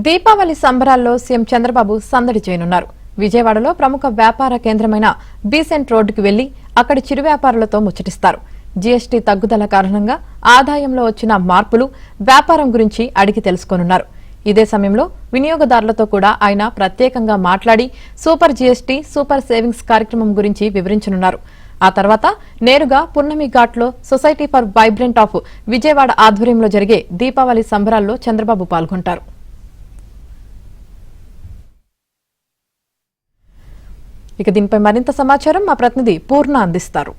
దీపావళి సంబరాల్లో సీఎం చంద్రబాబు సందడి చేయనున్నారు. విజయవాడలో ప్రముఖ వ్యాపార కేంద్రమైన బీసెంట్ రోడ్డుకు వెళ్లి అక్కడి చిరు వ్యాపారులతో ముచ్చటిస్తారు. జీఎస్టీ తగ్గుదల కారణంగా ఆదాయంలో వచ్చిన మార్పులు, వ్యాపారం గురించి అడిగి తెలుసుకోనున్నారు. ఇదే సమయంలో వినియోగదారులతో కూడా ఆయన ప్రత్యేకంగా మాట్లాడి సూపర్ జీఎస్టీ, సూపర్ సేవింగ్స్ కార్యక్రమం గురించి వివరించనున్నారు. ఆ తర్వాత నేరుగా పున్నమి ఘాట్లో society for vibrant of Vijayawada ఆధ్వర్యంలో జరిగే దీపావళి సంబరాల్లో చంద్రబాబు పాల్గొంటారు. ఇక దీనిపై మరింత సమాచారం మా ప్రతినిధి పూర్ణ అందిస్తారు.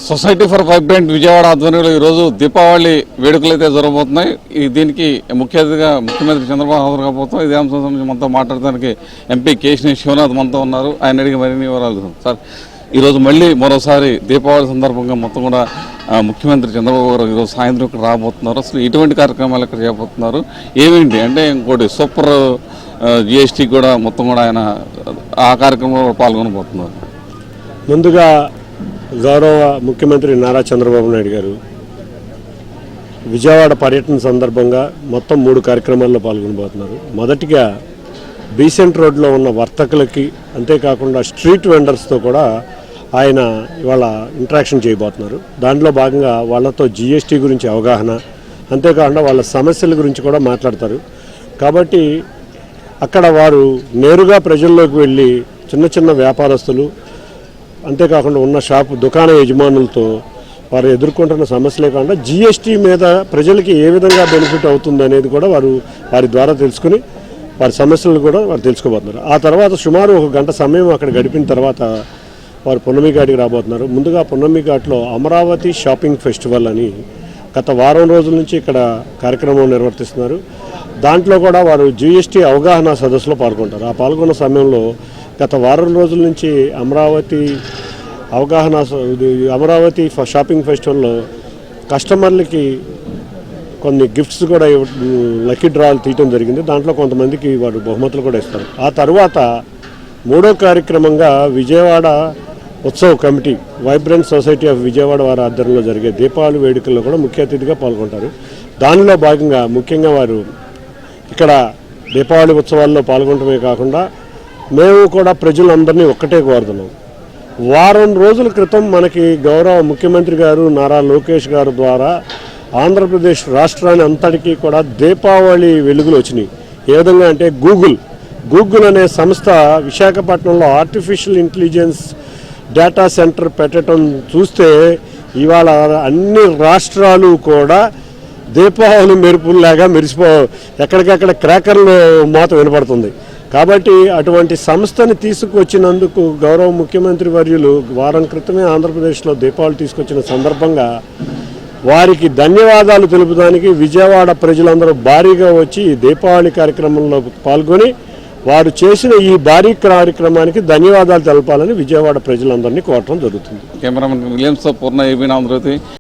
సొసైటీ ఫర్ వైబ్రెంట్ విజయవాడ ఆధ్వర్యంలో ఈరోజు దీపావళి వేడుకలు అయితే జరగబోతున్నాయి. దీనికి ముఖ్య అతిథిగా ముఖ్యమంత్రి చంద్రబాబు హాజరు కాబోతున్నాం. ఇదే అంశం సంబంధించి మనతో మాట్లాడడానికి ఎంపీ కేశినేని శివనాథ్ మనతో ఉన్నారు. ఆయన అడిగి మరిన్ని వివరాలు. సార్, ఈరోజు మళ్ళీ మరోసారి దీపావళి సందర్భంగా మొత్తం కూడా ముఖ్యమంత్రి చంద్రబాబు గారు ఈరోజు సాయంత్రం ఇక్కడ రాబోతున్నారు. అసలు ఇటువంటి కార్యక్రమాలు ఇక్కడ చేయబోతున్నారు, ఏమేంటి అంటే ఇంకోటి సూపర్ జీఎస్టీ కూడా మొత్తం కూడా ఆయన ఆ కార్యక్రమంలో పాల్గొనబోతున్నారు. ముందుగా గౌరవ ముఖ్యమంత్రి నారా చంద్రబాబు నాయుడు గారు విజయవాడ పర్యటన సందర్భంగా మొత్తం 3 కార్యక్రమాల్లో పాల్గొనబోతున్నారు. మొదటిగా బీసెంట్ రోడ్లో ఉన్న వర్తకులకి, అంతేకాకుండా స్ట్రీట్ వెండర్స్తో కూడా ఆయన ఇవాళ ఇంటరాక్షన్ చేయబోతున్నారు. దాంట్లో భాగంగా వాళ్ళతో జీఎస్టీ గురించి అవగాహన, అంతేకాకుండా వాళ్ళ సమస్యల గురించి కూడా మాట్లాడతారు. కాబట్టి అక్కడ వారు నేరుగా ప్రజల్లోకి వెళ్ళి చిన్న చిన్న వ్యాపారస్తులు, అంతేకాకుండా ఉన్న దుకాణ యజమానులతో వారు ఎదుర్కొంటున్న సమస్యలే కాకుండా జీఎస్టీ మీద ప్రజలకి ఏ విధంగా బెనిఫిట్ అవుతుంది అనేది కూడా వారి ద్వారా తెలుసుకుని వారి సమస్యలు కూడా వారు తెలుసుకోబోతున్నారు. ఆ తర్వాత సుమారు 1 గంట సమయం అక్కడ గడిపిన తర్వాత వారు పున్నమి ఘాట్కి రాబోతున్నారు. ముందుగా పున్నమి ఘాట్లో అమరావతి షాపింగ్ ఫెస్టివల్ అని గత వారం రోజుల నుంచి ఇక్కడ కార్యక్రమం నిర్వర్తిస్తున్నారు. దాంట్లో కూడా వారు జీఎస్టీ అవగాహన సదస్సులో పాల్గొంటారు. ఆ పాల్గొన్న సమయంలో గత వారం రోజుల నుంచి అమరావతి షాపింగ్ ఫెస్టివల్లో కస్టమర్లకి కొన్ని గిఫ్ట్స్ కూడా లక్కీ డ్రాలు తీయటం జరిగింది. దాంట్లో కొంతమందికి వారు బహుమతులు కూడా ఇస్తారు. ఆ తర్వాత 3వ కార్యక్రమంగా విజయవాడ ఉత్సవ committee vibrant society of Vijayawada వారి ఆధ్వర్యంలో జరిగే దీపావళి వేడుకల్లో కూడా ముఖ్య అతిథిగా పాల్గొంటారు. దానిలో భాగంగా ముఖ్యంగా వారు ఇక్కడ దీపావళి ఉత్సవాల్లో పాల్గొనడమే కాకుండా మేము కూడా ప్రజలందరినీ ఒక్కటే కోరుతున్నాం. వారం రోజుల క్రితం మనకి గౌరవ ముఖ్యమంత్రి గారు నారా లోకేష్ గారు ద్వారా ఆంధ్రప్రదేశ్ రాష్ట్రాన్ని అంతటికీ కూడా దీపావళి వెలుగులు వచ్చినాయి. ఏ విధంగా అంటే గూగుల్ అనే సంస్థ విశాఖపట్నంలో ఆర్టిఫిషియల్ ఇంటెలిజెన్స్ డేటా సెంటర్ పెట్టడం చూస్తే ఇవాళ అన్ని రాష్ట్రాలు కూడా దీపావళి మెరుపుల్లాగా ఎక్కడికక్కడ క్రాకర్లు మోత వినపడుతుంది. కాబట్టి అటువంటి సంస్థని తీసుకొచ్చినందుకు గౌరవ ముఖ్యమంత్రి వర్యులు వారం క్రితమే ఆంధ్రప్రదేశ్లో దీపావళి తీసుకొచ్చిన సందర్భంగా వారికి ధన్యవాదాలు తెలుపడానికి విజయవాడ ప్రజలందరూ భారీగా వచ్చి ఈ దీపావళి కార్యక్రమంలో పాల్గొని వారు చేసిన ఈ భారీ కార్యక్రమానికి ధన్యవాదాలు తెలపాలని విజయవాడ ప్రజలందరినీ కోరటం జరుగుతుంది. కెమెరామెన్ విలియమ్స్తో పూర్ణ, ఏబీ ఆంధ్రజ్యోతి.